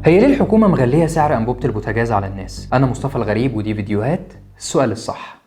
هي ليه الحكومة مغلية سعر أنبوبة البوتاجاز على الناس؟ أنا مصطفى الغريب ودي فيديوهات السؤال الصح.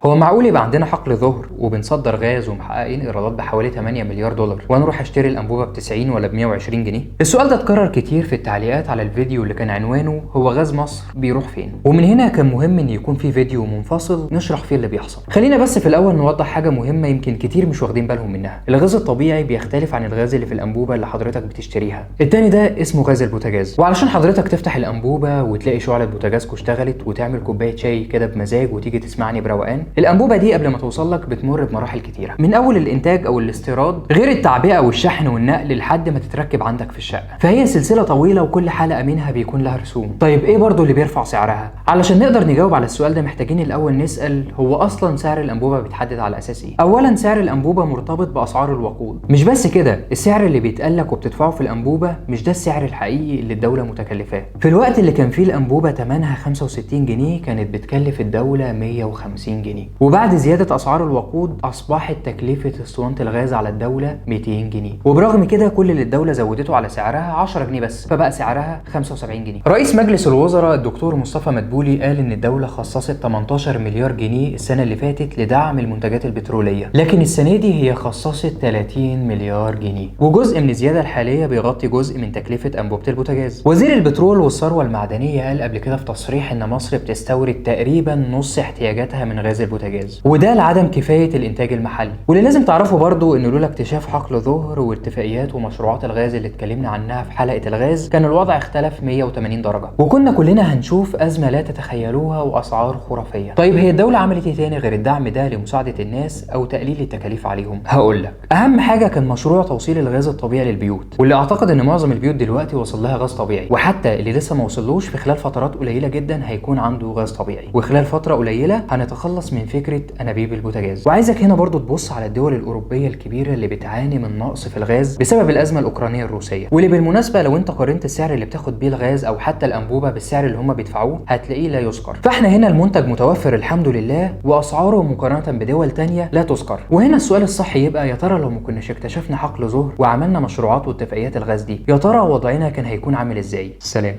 هو معقول يبقى عندنا حقل ظهر وبنصدر غاز ومحققين ايرادات بحوالي 8 مليار دولار وانا اروح اشتري الانبوبه ب 90 ولا ب 120 جنيه؟ السؤال ده اتكرر كتير في التعليقات على الفيديو اللي كان عنوانه هو غاز مصر بيروح فين؟ ومن هنا كان مهم ان يكون في فيديو منفصل نشرح فيه اللي بيحصل. خلينا بس في الاول نوضح حاجه مهمه يمكن كتير مش واخدين بالهم منها. الغاز الطبيعي بيختلف عن الغاز اللي في الانبوبه اللي حضرتك بتشتريها. التاني ده اسمه غاز البوتاجاز، وعلشان حضرتك تفتح الانبوبه وتلاقي شعله بوتاجازكو اشتغلت وتعمل كوبايه شاي كده بمزاج وتيجي تسمعني بروقان، الانبوبه دي قبل ما توصل لك بتمر بمراحل كتيره، من اول الانتاج او الاستيراد غير التعبئه والشحن والنقل لحد ما تتركب عندك في الشقه. فهي سلسله طويله وكل حلقه منها بيكون لها رسوم. طيب ايه برضو اللي بيرفع سعرها؟ علشان نقدر نجاوب على السؤال ده محتاجين الاول نسال هو اصلا سعر الانبوبه بيتحدد على اساس ايه؟ اولا سعر الانبوبه مرتبط باسعار الوقود. مش بس كده، السعر اللي بيتقال لك وبتدفعه في الانبوبه مش ده السعر الحقيقي اللي الدوله متكلفاه. في الوقت اللي كان فيه الانبوبه ثمنها 65 جنيه كانت بتكلف الدوله 150 جنيه، وبعد زياده اسعار الوقود اصبحت تكلفه اسطوانه الغاز على الدوله 200 جنيه، وبرغم كده كل اللي الدوله زودته على سعرها 10 جنيه بس، فبقى سعرها 75 جنيه. رئيس مجلس الوزراء الدكتور مصطفى مدبولي قال ان الدوله خصصت 18 مليار جنيه السنه اللي فاتت لدعم المنتجات البتروليه، لكن السنه دي هي خصصت 30 مليار جنيه، وجزء من الزياده الحاليه بيغطي جزء من تكلفه انبوبه البوتاجاز. وزير البترول والثروه المعدنيه قال قبل كده في تصريح ان مصر بتستورد تقريبا نص احتياجاتها من غاز البوتاجاز، وده لعدم كفايه الانتاج المحلي. واللي لازم تعرفه برضو انه لولا اكتشاف حقل ظهر واتفاقيات ومشروعات الغاز اللي اتكلمنا عنها في حلقه الغاز كان الوضع اختلف 180 درجه، وكنا كلنا هنشوف ازمه لا تتخيلوها واسعار خرافيه. طيب هي الدوله عملت ايه تاني غير الدعم ده لمساعده الناس او تقليل التكاليف عليهم؟ هقول لك. اهم حاجه كان مشروع توصيل الغاز الطبيعي للبيوت، واللي اعتقد ان معظم البيوت دلوقتي وصل لها غاز طبيعي، وحتى اللي لسه ما وصلوش في خلال فترات قليله جدا هيكون عنده غاز طبيعي، وخلال فتره قليله هنتخلص من فكره انابيب البوتاجاز. وعايزك هنا برضو تبص على الدول الأوروبية الكبيرة اللي بتعاني من نقص في الغاز بسبب الأزمة الأوكرانية الروسية، واللي بالمناسبة لو أنت قارنت السعر اللي بتاخد بيه الغاز أو حتى الأنبوبة بالسعر اللي هم بيدفعوه هتلاقيه لا يذكر. فإحنا هنا المنتج متوفر الحمد لله، وأسعاره مقارنة بدول تانية لا تذكر. وهنا السؤال الصح يبقى يا ترى لو ما كناش اكتشفنا حقل ظهر وعملنا مشروعات واتفاقيات الغاز دي، يا ترى وضعنا كان هيكون عامل إزاي؟ سلام.